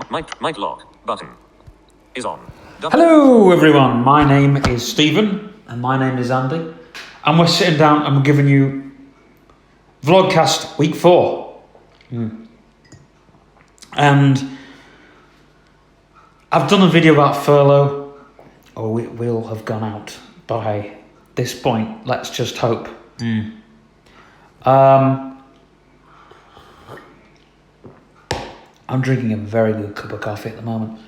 Mic lock button is on. Hello everyone, my name is Stephen and my name is Andy, and we're sitting down and we're giving you Vlogcast week 4. And I've done a video about furlough, or it will have gone out by this point, let's just hope. I'm drinking a very good cup of coffee at the moment.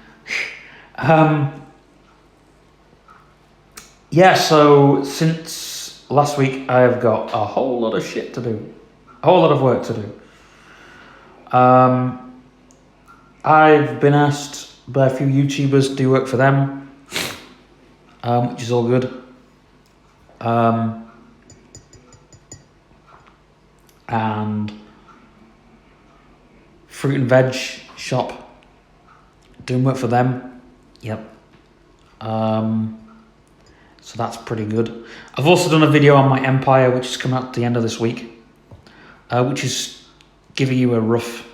So since last week I've got a whole lot of shit to do, a whole lot of work to do. I've been asked by a few YouTubers to do work for them, which is all good. And fruit and veg shop, doing work for them. Yep. So that's pretty good. I've also done a video on my empire, which is coming out at the end of this week, which is giving you a rough,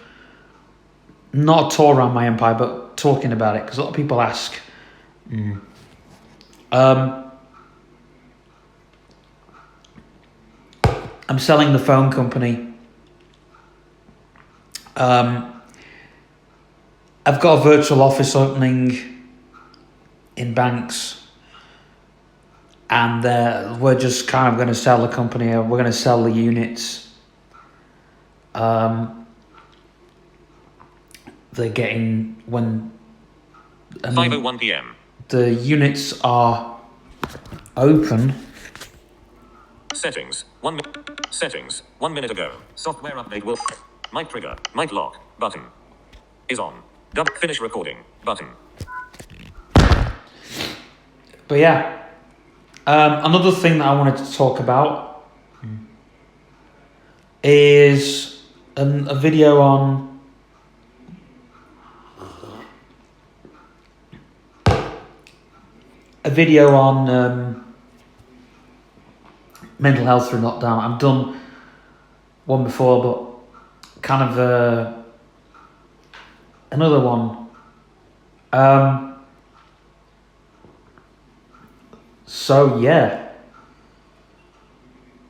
not a tour around my empire, but talking about it, because a lot of people ask. I'm selling the phone company. I've got a virtual office opening in Banks, and we're just kind of going to sell the company. We're going to sell the units. They're getting when 5:01 p.m. The units are open. Settings 1 minute ago. Software update will. Mic trigger. Mic lock button is on. Finish recording button. But yeah, another thing that I wanted to talk about is a video on mental health through lockdown. I've done one before, but kind of another one. So yeah,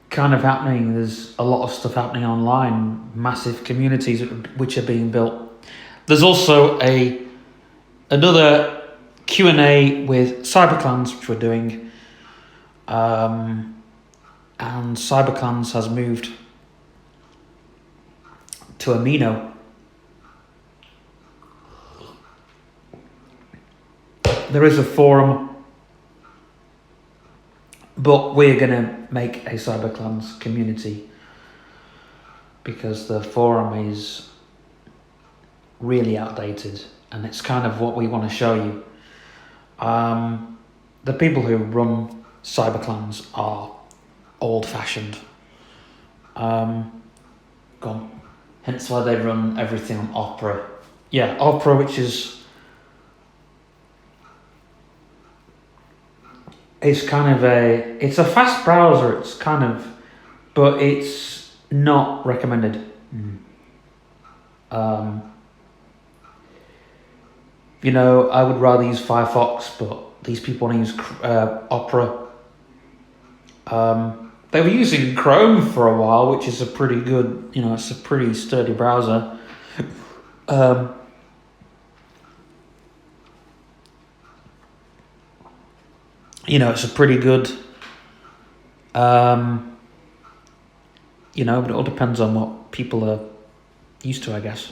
kind of happening. There's a lot of stuff happening online, massive communities which are being built. There's also another Q&A with Cyberclans, which we're doing. And Cyberclans has moved to Amino. There is a forum, but we're going to make a Cyberclans community because the forum is really outdated, and it's kind of what we want to show you. The people who run Cyberclans are old-fashioned. Hence why they run everything on Opera. Yeah, Opera, which is... It's kind of it's a fast browser, it's kind of... But it's not recommended. I would rather use Firefox, but these people want to use Opera. They were using Chrome for a while, which is a pretty good, it's a pretty sturdy browser. It's a pretty good, but it all depends on what people are used to, I guess.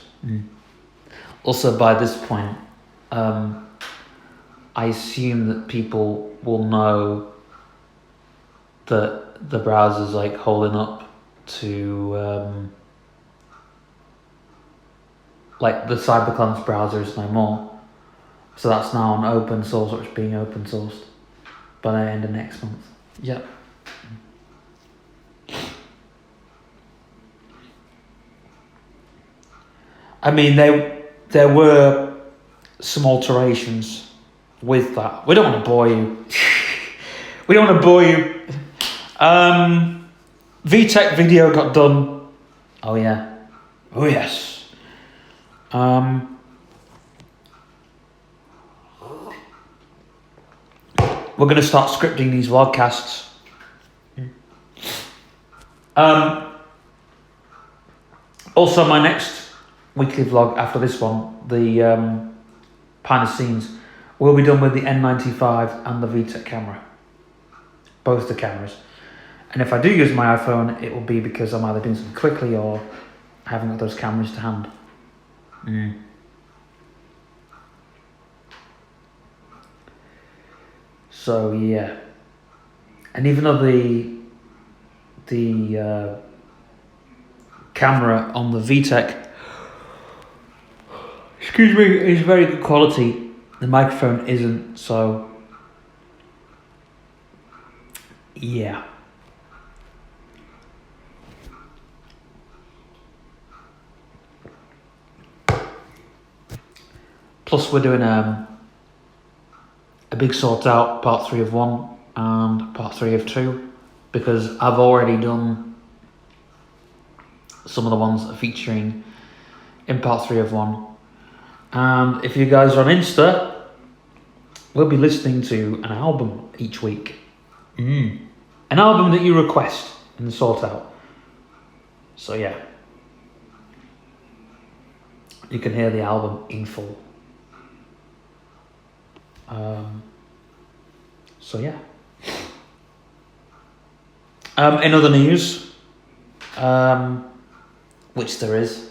Also, by this point, I assume that people will know that the browser's like holding up to like the Cyberclans browser is no more, so that's now an open source, or it's being open sourced by the end of next month. Yep. I mean, there were some alterations with that. We don't want to bore you. VTech video got done. Oh yeah. Oh yes. we're going to start scripting these vlogcasts. Also, my next weekly vlog after this one, the behind the scenes, will be done with the N95 and the VTech camera. Both the cameras. And if I do use my iPhone, it will be because I'm either doing something quickly or I haven't got those cameras to hand. So yeah. And even though the camera on the VTech, excuse me, is very good quality, the microphone isn't, so yeah. Plus we're doing a big sort out part 3 of 1 and part 3 of 2, because I've already done some of the ones featuring in part 3 of 1. And if you guys are on Insta, we'll be listening to an album each week. An album that you request and sort out. So yeah, you can hear the album in full. So yeah. In other news, which there is.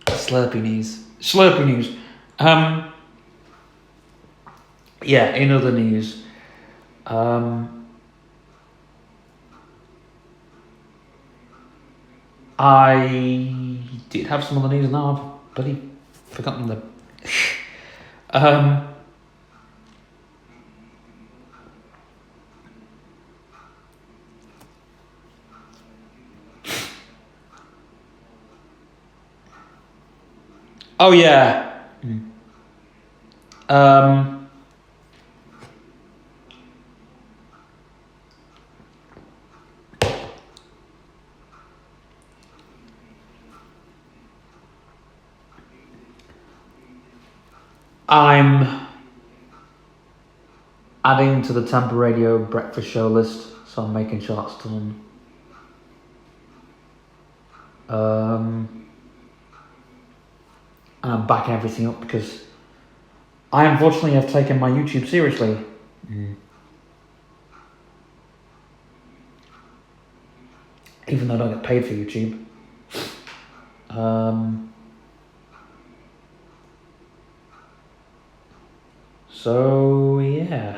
Slurpy news. Yeah, in other news, I did have some other news. Now I've bloody forgotten them. Oh yeah. I'm adding to the Tampa Radio breakfast show list, so I'm making sure that's done. And I'm backing everything up because I unfortunately have taken my YouTube seriously. Even though I don't get paid for YouTube. So yeah.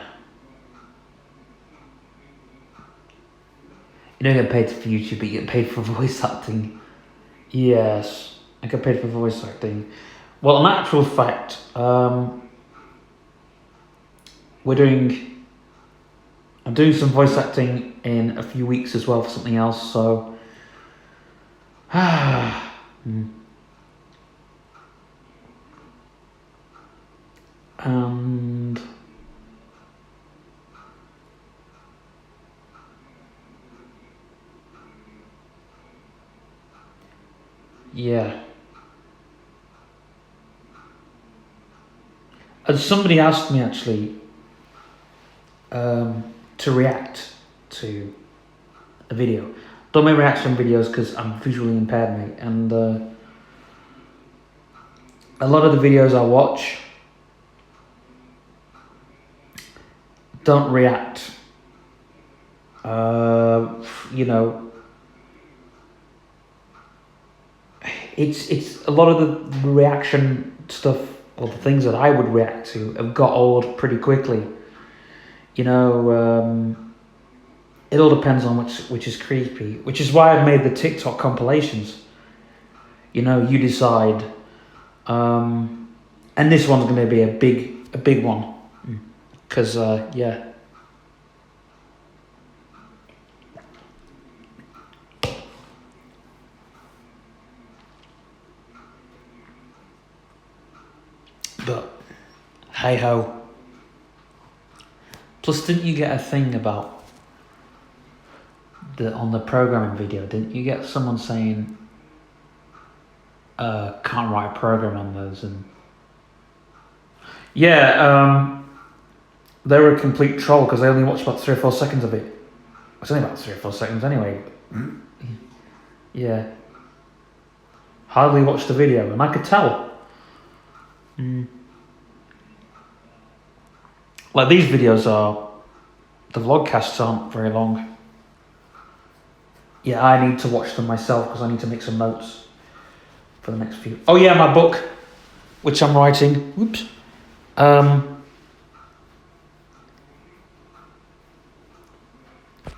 You don't get paid for YouTube, but you get paid for voice acting. Yes, I get paid for voice acting. Well, in actual fact, I'm doing some voice acting in a few weeks as well for something else, so and yeah. And somebody asked me actually to react to a video. Don't make reaction videos because I'm visually impaired, mate. And a lot of the videos I watch don't react. You know, it's a lot of the reaction stuff, or the things that I would react to, have got old pretty quickly. You know, it all depends on which is creepy, which is why I've made the TikTok compilations. You know, you decide. And this one's going to be a big one, because yeah. But hey ho. Plus, didn't you get a thing about on the programming video? Didn't you get someone saying, can't write a program on those? And Yeah, they were a complete troll because I only watched about 3 or 4 seconds of it. It's only about 3 or 4 seconds anyway. Yeah. Hardly watched the video, and I could tell. Like, these videos are... The vlogcasts aren't very long. Yeah, I need to watch them myself because I need to make some notes for the next few. Oh yeah, my book, which I'm writing. Whoops.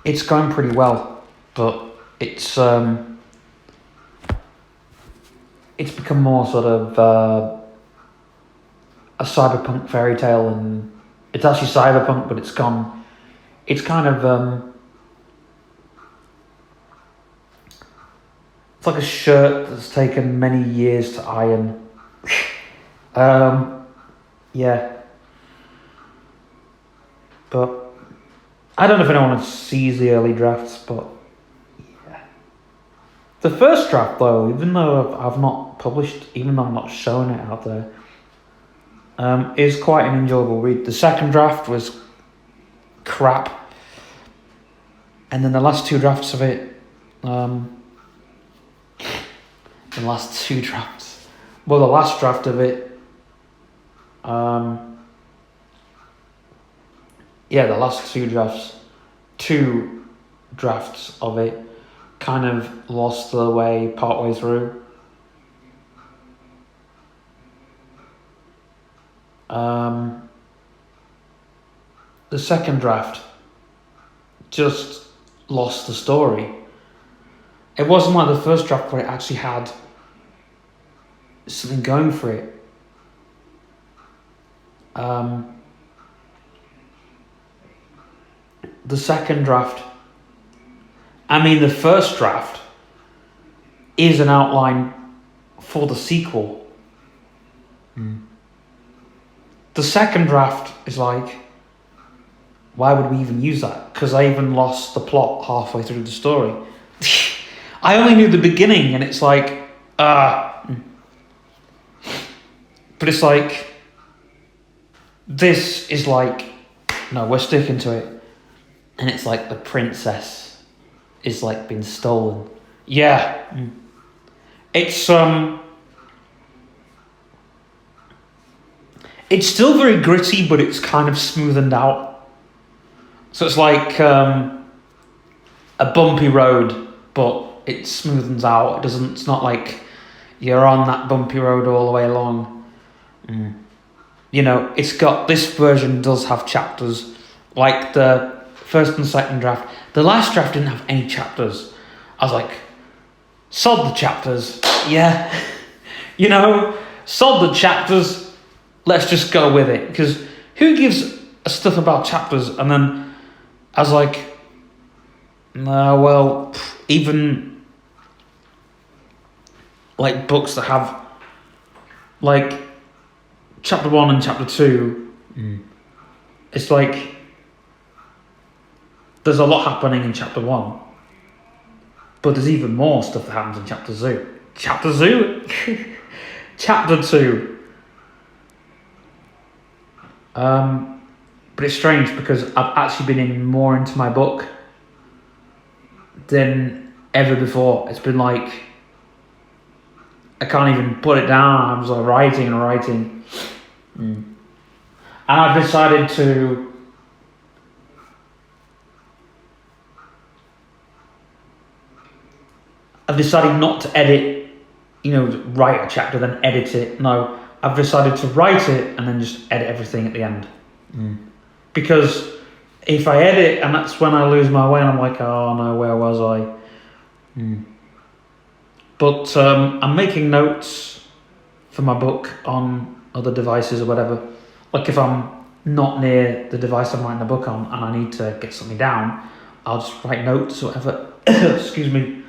It's going pretty well, but it's become more sort of a cyberpunk fairy tale, and it's actually cyberpunk, but it's kind of it's like a shirt that's taken many years to iron. Yeah, but I don't know if anyone sees the early drafts, but yeah. The first draft, though, even though I've not published, even though I'm not showing it out there, is quite an enjoyable read. The second draft was crap, and then the last 2 drafts of it, the last draft of it, the last 2 drafts of it kind of lost their way partway through. The second draft just lost the story. It wasn't like the first draft where it actually had something going for it. The second draft, the first draft is an outline for the sequel. The second draft is like, why would we even use that? Because I even lost the plot halfway through the story. I only knew the beginning, and it's like, but it's like, this is like, no, we're sticking to it. And it's like the princess is like being stolen. Yeah. It's still very gritty, but it's kind of smoothened out. So it's like a bumpy road, but it smoothens out. It's not like you're on that bumpy road all the way along. This version does have chapters, like the first and second draft. The last draft didn't have any chapters. I was like, sod the chapters. Yeah. Sod the chapters. Let's just go with it. Because who gives a stuff about chapters? And then I was like, no, well, even like books that have like chapter 1 and chapter 2, it's like there's a lot happening in chapter 1, but there's even more stuff that happens in chapter 2. Chapter 2. But it's strange because I've actually been in more into my book than ever before. It's been like, I can't even put it down. I was like writing and writing. And I've decided to not to edit, write a chapter, then edit it. No, I've decided to write it and then just edit everything at the end. Because if I edit, and that's when I lose my way, and I'm like, oh no, where was I? But I'm making notes for my book on other devices or whatever. Like if I'm not near the device I'm writing the book on and I need to get something down, I'll just write notes or whatever. Excuse me.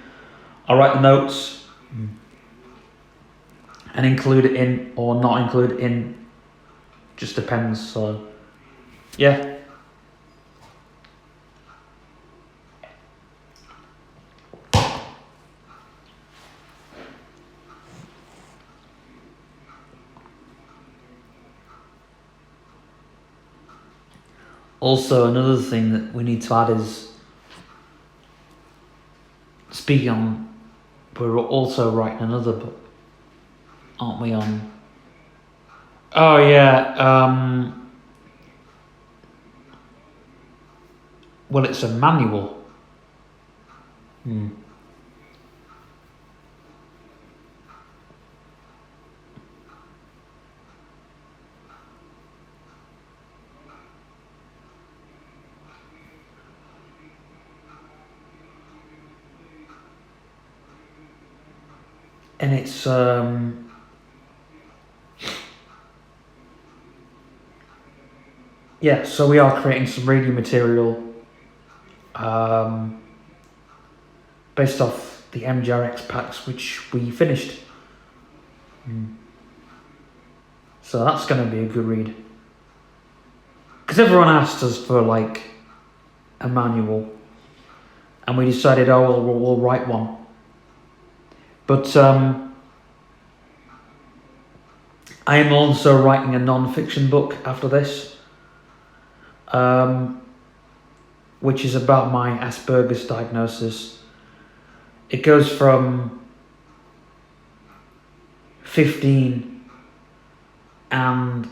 I'll write the notes and include it in or not include it in. Just depends. So, yeah. Also, another thing that we need to add is, speaking on, we're also writing another book, aren't we? On. Oh yeah. Well, it's a manual. And it's yeah. So we are creating some reading material based off the MGRX packs, which we finished. So that's going to be a good read. Because everyone asked us for like a manual, and we decided, oh, well, we'll write one. But I am also writing a non-fiction book after this, which is about my Asperger's diagnosis. It goes from 15, and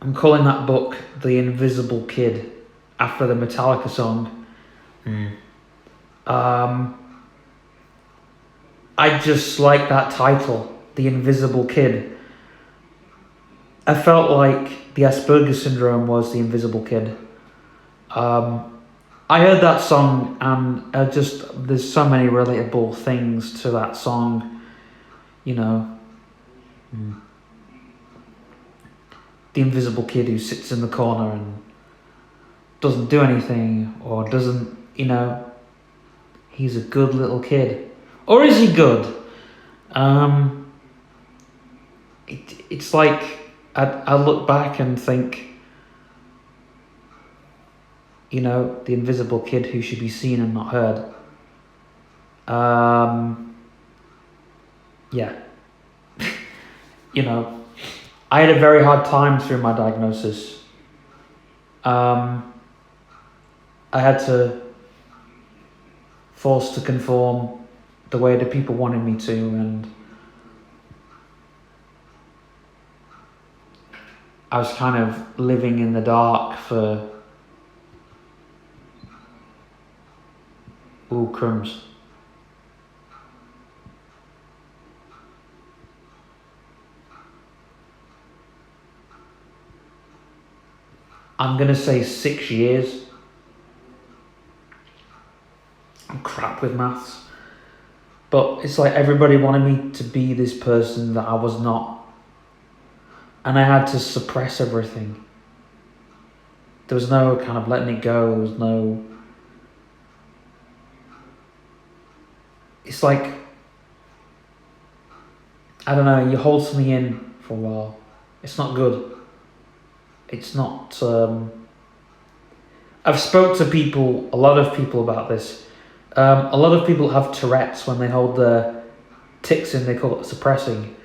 I'm calling that book The Invisible Kid, after the Metallica song. I just like that title, The Invisible Kid. I felt like the Asperger's syndrome was the invisible kid. I heard that song, and there's so many relatable things to that song, you know. The invisible kid who sits in the corner and doesn't do anything, or doesn't, he's a good little kid. Or is he good? It's like, I look back and think, the invisible kid who should be seen and not heard. Yeah. I had a very hard time through my diagnosis. I had to force to conform the way that people wanted me to, and I was kind of living in the dark for... Ooh, crumbs. I'm going to say 6 years. I'm crap with maths. But it's like everybody wanted me to be this person that I was not. And I had to suppress everything. There was no kind of letting it go. There was no... It's like, I don't know, you hold something in for a while. It's not good. It's not... I've spoke to people, a lot of people about this. A lot of people have Tourette's when they hold their tics in, they call it suppressing.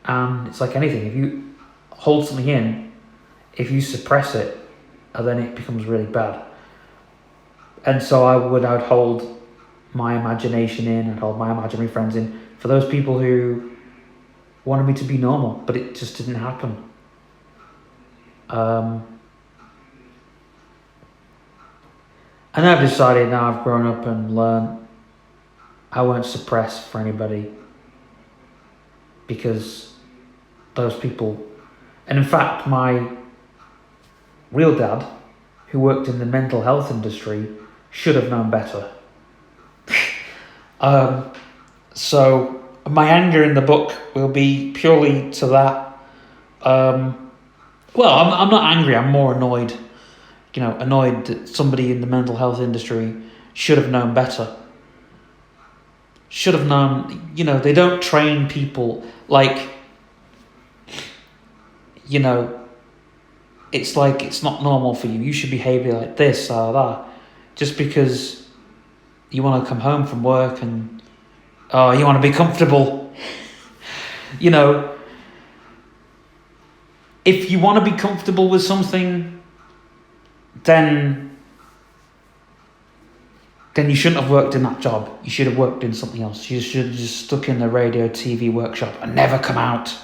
And it's like anything, if you hold something in, if you suppress it, then it becomes really bad. And so I would hold my imagination in, I'd hold my imaginary friends in, for those people who wanted me to be normal, but it just didn't happen. And I've decided, now I've grown up and learned, I won't suppress for anybody, because those people... And in fact, my real dad, who worked in the mental health industry, should have known better. So my anger in the book will be purely to that. I'm not angry, I'm more annoyed. Annoyed that somebody in the mental health industry should have known better. Should have known, they don't train people like, it's like, it's not normal for you. You should behave like this or that. Just because you want to come home from work and, you want to be comfortable. If you want to be comfortable with something, then you shouldn't have worked in that job. You should have worked in something else. You should have just stuck in the radio TV workshop and never come out.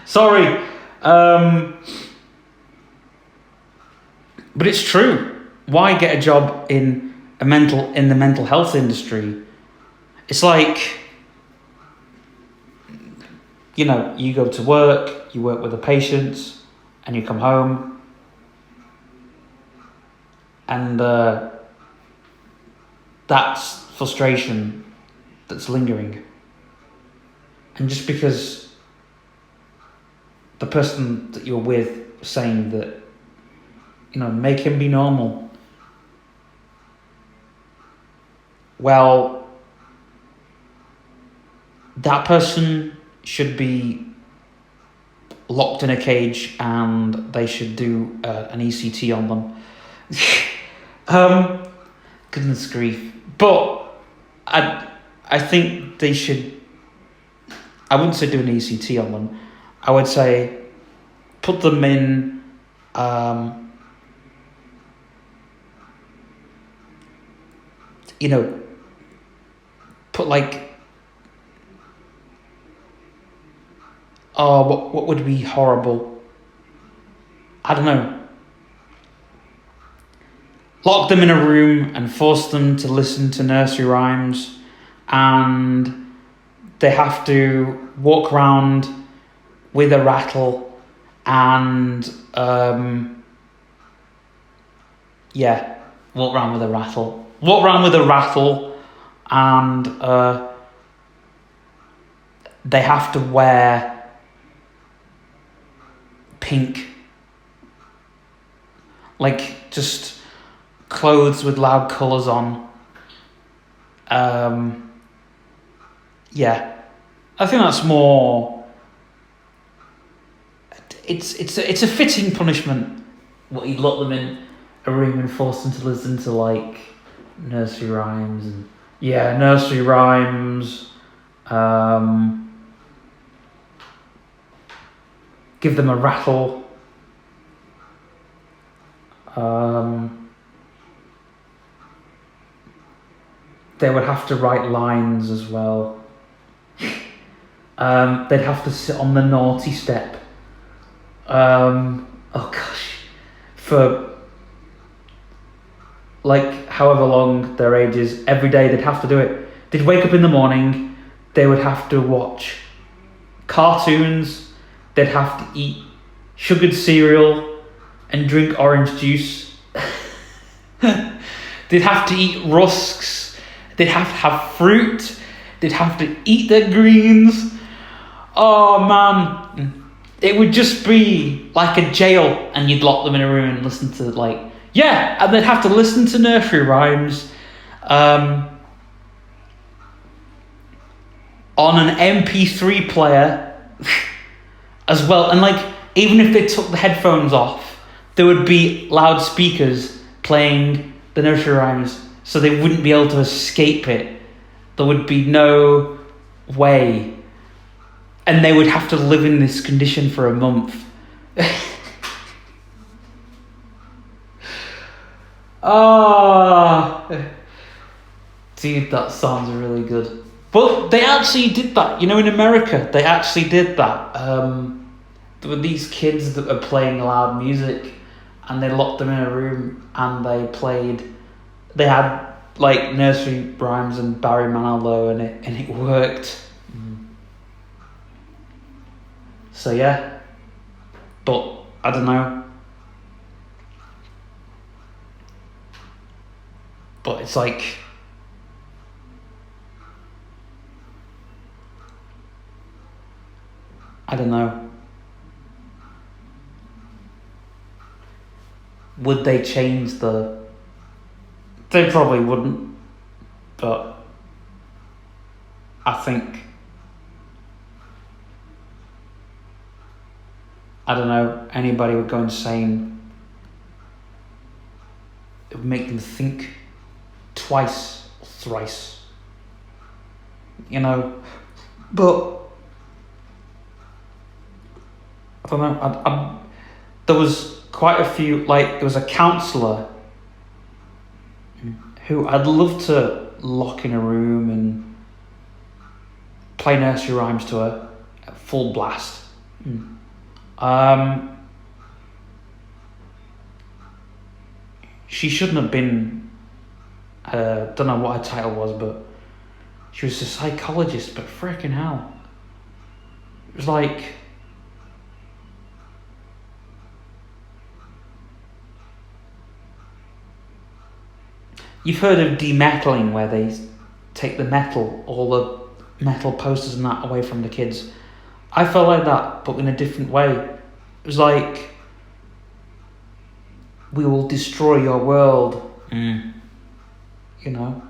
Sorry. But it's true. Why get a job in the mental health industry? It's like, you know, you go to work, you work with the patients, and you come home, and that's frustration that's lingering. And just because the person that you're with is saying that, you know, make him be normal, well, that person should be locked in a cage and they should do an ECT on them. Goodness grief. But I think they should, I wouldn't say do an ECT on them. I would say put them in you know, put like, what would be horrible? I don't know. Lock them in a room and force them to listen to nursery rhymes, and they have to walk around with a rattle and walk around with a rattle. Walk around with a rattle, and they have to wear pink, like just clothes with loud colours on. I think that's more. It's a fitting punishment. What, you lock them in a room and force them to listen to like nursery rhymes and nursery rhymes. Give them a rattle. They would have to write lines as well. They'd have to sit on the naughty step. For like however long their age is, every day they'd have to do it. They'd wake up in the morning, they would have to watch cartoons, they'd have to eat sugared cereal and drink orange juice. They'd have to eat rusks, they'd have to have fruit, they'd have to eat their greens. Oh man, it would just be like a jail, and you'd lock them in a room and listen to and they'd have to listen to nursery rhymes on an MP3 player as well. And like, even if they took the headphones off, there would be loudspeakers playing the nursery rhymes, so they wouldn't be able to escape it. There would be no way. And they would have to live in this condition for a month. Dude, that sounds really good. But they actually did that. You know, in America, they actually did that. There were these kids that were playing loud music, and they locked them in a room, and they had like nursery rhymes and Barry Manilow, and it worked. So yeah, but I don't know. But it's like, I don't know. Would they change They probably wouldn't, but I think, I don't know, anybody would go insane. It would make them think twice or thrice, you know. But I don't know. There was quite a few, like there was a counsellor who I'd love to lock in a room and play nursery rhymes to her at full blast. She shouldn't have been, don't know what her title was, but she was a psychologist, but freaking hell. It was like, you've heard of demetaling, where they take the metal, all the metal posters and that away from the kids. I felt like that, but in a different way. It was like, we will destroy your world. You know?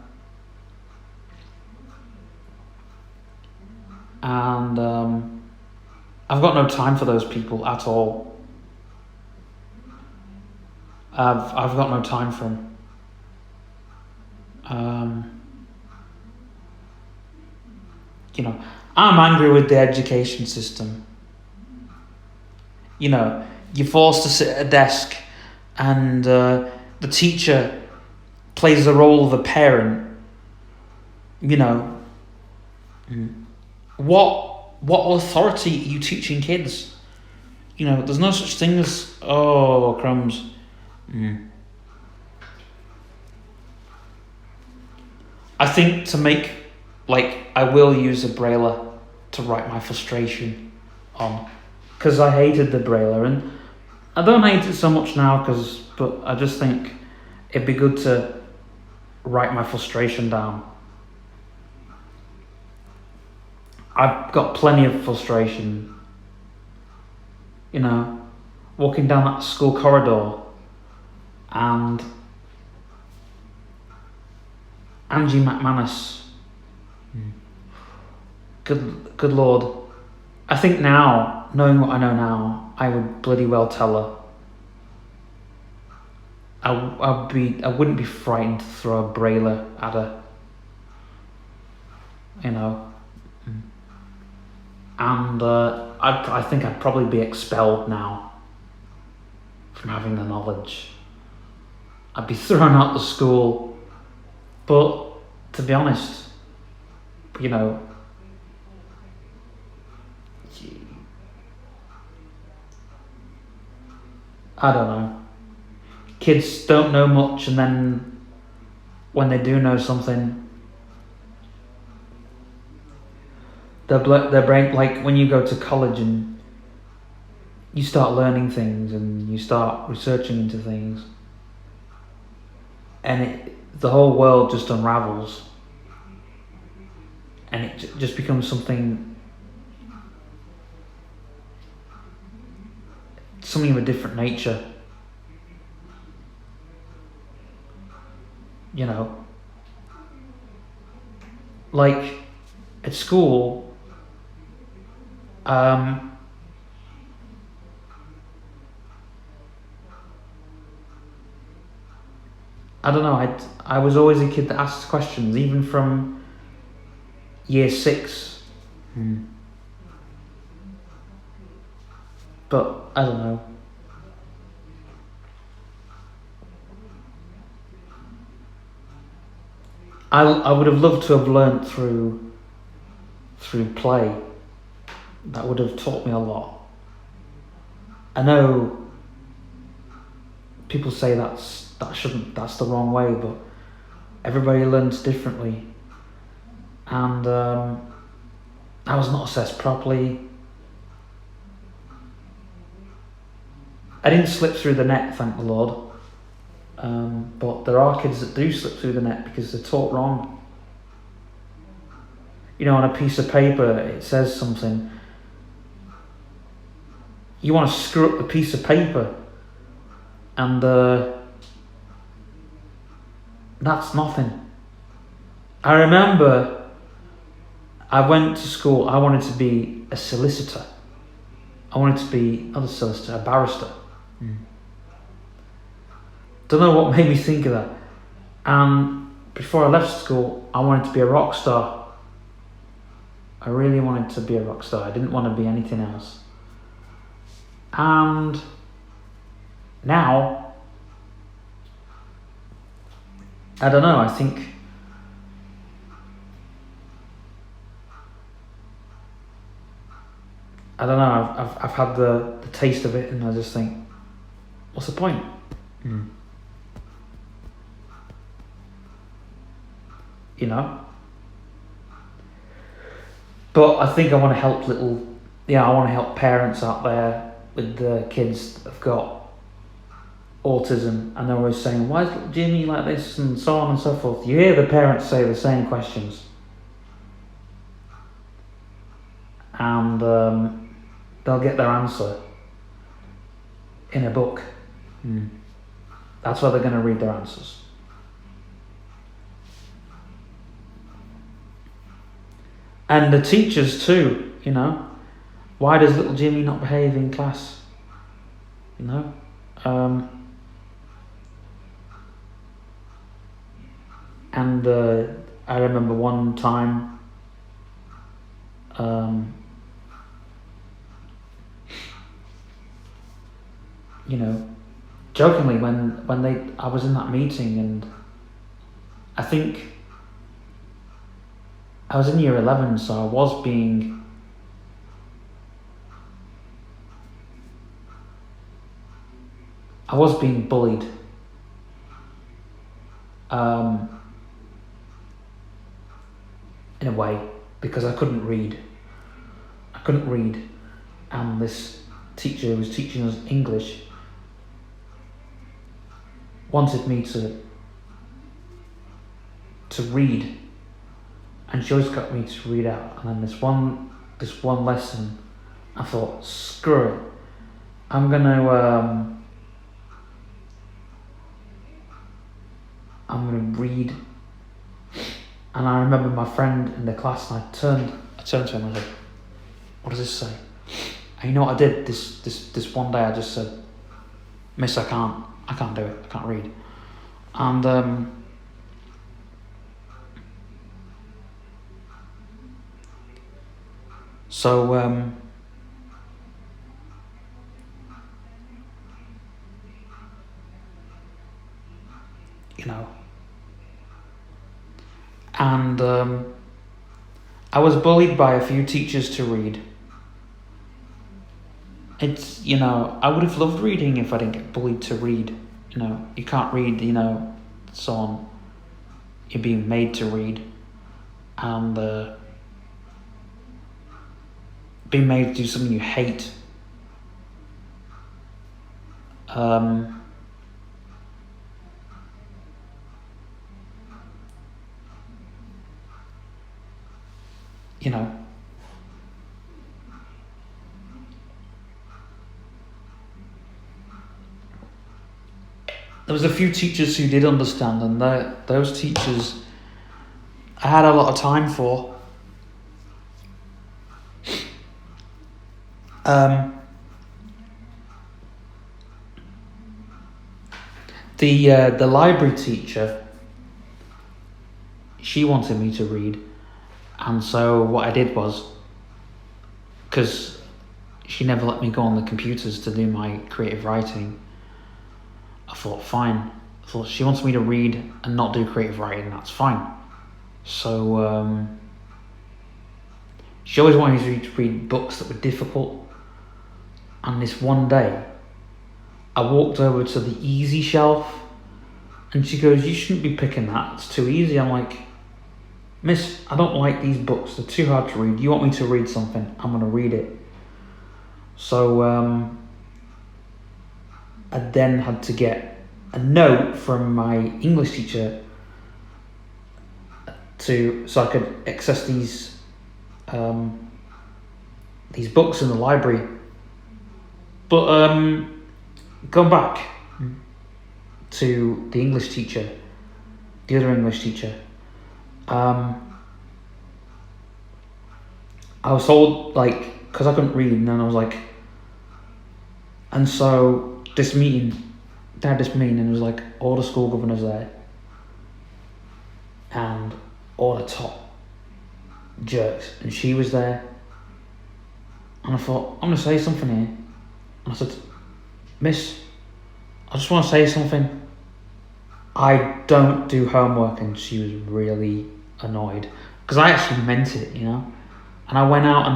And I've got no time for those people at all. I've got no time for them. You know, I'm angry with the education system. You know, you're forced to sit at a desk and the teacher plays the role of a parent. You know, what authority are you teaching kids? You know, there's no such thing as, oh, crumbs. I think to make, like, I will use a brailler to write my frustration on, because I hated the brailler, and I don't hate it so much now, but I just think it'd be good to write my frustration down. I've got plenty of frustration, you know, walking down that school corridor and Angie McManus. Good Lord. I think now, knowing what I know now, I would bloody well tell her. I wouldn't be frightened to throw a brailler at her. You know. And I think I'd probably be expelled now from having the knowledge. I'd be thrown out the school. But to be honest, you know, I don't know. Kids don't know much, and then when they do know something, their brain, like when you go to college and you start learning things and you start researching into things, and the whole world just unravels, and it just becomes something of a different nature. You know, like at school, I don't know, I was always a kid that asked questions, even from year 6. But I don't know. I would have loved to have learnt through play. That would have taught me a lot. I know people say that's the wrong way, but everybody learns differently. And I was not assessed properly. I didn't slip through the net, thank the Lord. But there are kids that do slip through the net because they're taught wrong. You know, on a piece of paper it says something. You want to screw up the piece of paper, and that's nothing. I remember I went to school, I wanted to be a solicitor. I wanted to be, not a solicitor, a barrister. Don't know what made me think of that. And before I left school, I wanted to be a rock star. I really wanted to be a rock star. I didn't want to be anything else. And now, I don't know, I think I don't know, I've had the taste of it, and I just think, what's the point? You know? But I think I want to help I want to help parents out there with the kids that have got autism, and they're always saying, why is little Jimmy like this, and so on and so forth. You hear the parents say the same questions. And they'll get their answer in a book. That's where they're going to read their answers. And the teachers too, you know. Why does little Jimmy not behave in class? You know? And I remember one time, you know, jokingly when I was in that meeting, and I think I was in year 11, so I was being bullied. In a way, because I couldn't read. And this teacher who was teaching us English wanted me to read, and she always got me to read out. And then this one lesson, I thought, screw it, I'm gonna read. And I remember my friend in the class, and I turned to him and I was like, what does this say? And you know what I did? This one day I just said, Miss, I can't do it, I can't read. And so you know, and I was bullied by a few teachers to read. It's, you know, I would have loved reading if I didn't get bullied to read. You know, you can't read, you know, so on. You're being made to read. And being made to do something you hate. You know, there was a few teachers who did understand, and those teachers I had a lot of time for. The library teacher, she wanted me to read, and so what I did was, because she never let me go on the computers to do my creative writing, I thought, fine. I thought, she wants me to read and not do creative writing, that's fine. So she always wanted me to read books that were difficult. And this one day, I walked over to the easy shelf, and she goes, you shouldn't be picking that, it's too easy. I'm like, Miss, I don't like these books, they're too hard to read. You want me to read something, I'm going to read it. So I then had to get a note from my English teacher so I could access these books in the library. But going back to the English teacher, the other English teacher, I was told, like, because I couldn't read, and then I was like, and so they had this meeting, and it was like all the school governors there, and all the top jerks, and she was there, and I thought, I'm going to say something here, and I said, Miss, I just want to say something. I don't do homework, and she was really annoyed because I actually meant it, you know. And I went out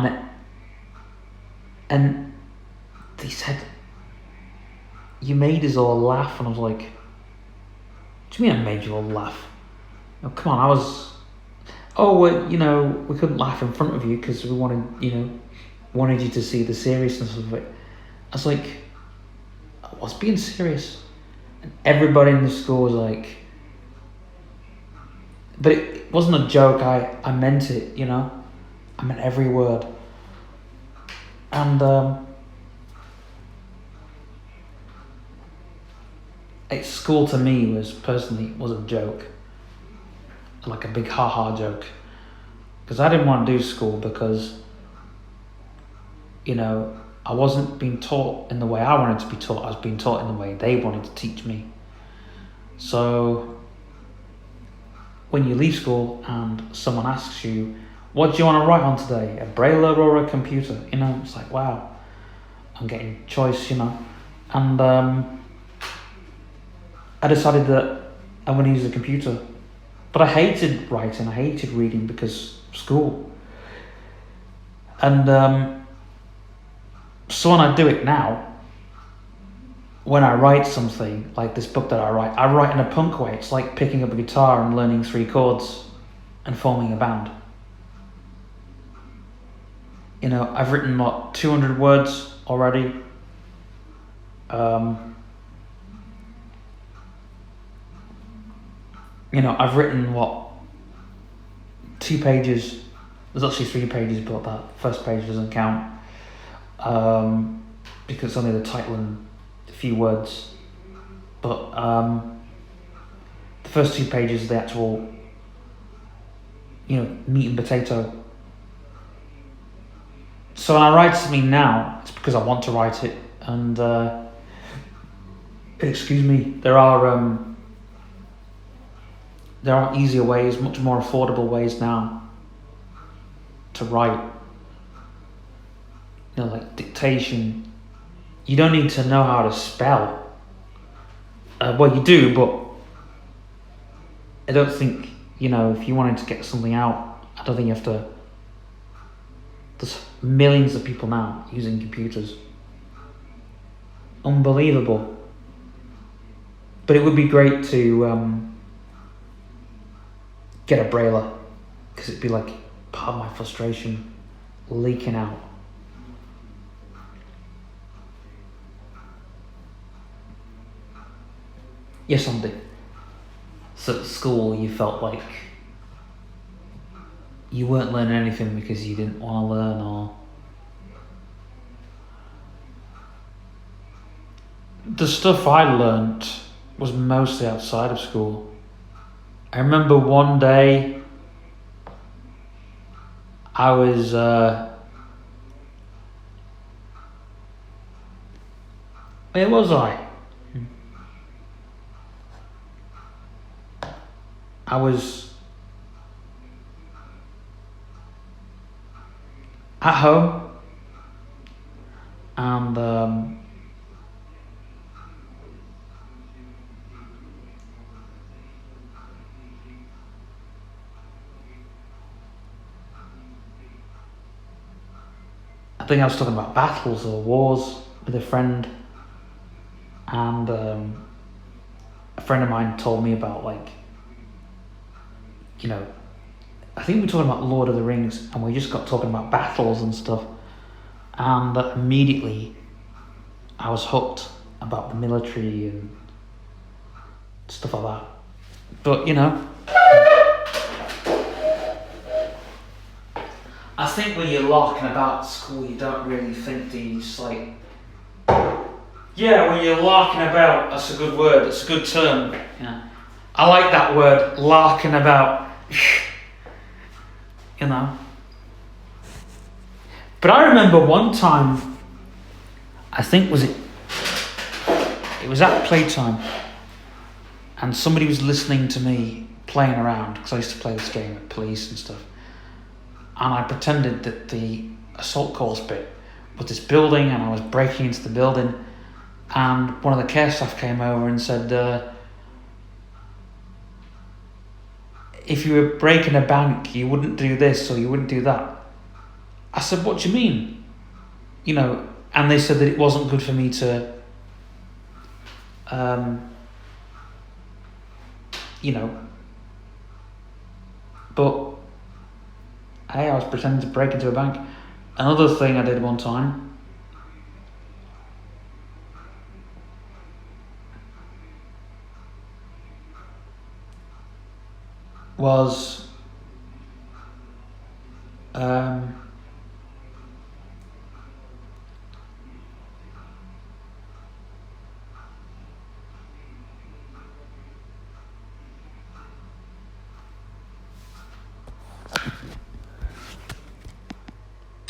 and they said, "You made us all laugh," and I was like, "What do you mean I made you all laugh? Oh, come on, I was. Oh, well, you know, we couldn't laugh in front of you because we wanted you to see the seriousness of it." I was like, I was being serious. And everybody in the school was like, but it wasn't a joke, I meant it, you know? I meant every word. And school to me was a joke. Like a big ha-ha joke. Because I didn't want to do school because, you know, I wasn't being taught in the way I wanted to be taught. I was being taught in the way they wanted to teach me. So when you leave school and someone asks you, what do you want to write on today? A braille or a computer? You know, it's like, wow, I'm getting choice, you know. And I decided that I'm going to use a computer. But I hated writing, I hated reading because of school. And so when I do it now, when I write something, like this book that I write in a punk way. It's like picking up a guitar and learning 3 chords and forming a band. You know, I've written, 200 words already. You know, I've written, 2 pages. There's actually 3 pages, but that first page doesn't count. Because it's only the title and a few words. But the first 2 pages are the actual, you know, meat and potato. So when I write something now, it's because I want to write it. And excuse me, there are easier ways, much more affordable ways now to write. You know, like dictation. You don't need to know how to spell. Well, you do, but I don't think, you know, if you wanted to get something out, I don't think you have to. There's millions of people now using computers. Unbelievable. But it would be great to get a brailler, because it'd be like part of my frustration leaking out. Yes, Andy. So at school you felt like you weren't learning anything because you didn't want to learn, or the stuff I learnt was mostly outside of school. I remember one day I was where was I? I was at home, and I think I was talking about battles or wars with a friend, and a friend of mine told me about, like, you know, I think we were talking about Lord of the Rings, and we just got talking about battles and stuff, and immediately I was hooked about the military and stuff like that. But, you know, I think when you're larking about school, you don't really think, do you? Just like, yeah, when you're larking about, that's a good word, it's a good term. You know, I like that word, larking about. You know. But I remember one time, I think it was at playtime, and somebody was listening to me playing around, because I used to play this game with police and stuff, and I pretended that the assault course bit was this building, and I was breaking into the building, and one of the care staff came over and said, if you were breaking a bank, you wouldn't do this or you wouldn't do that. I said, what do you mean? You know, and they said that it wasn't good for me to, you know, but hey, I was pretending to break into a bank. Another thing I did one time was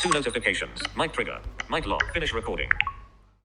Two notifications. Mic trigger. Mic lock. Finish recording.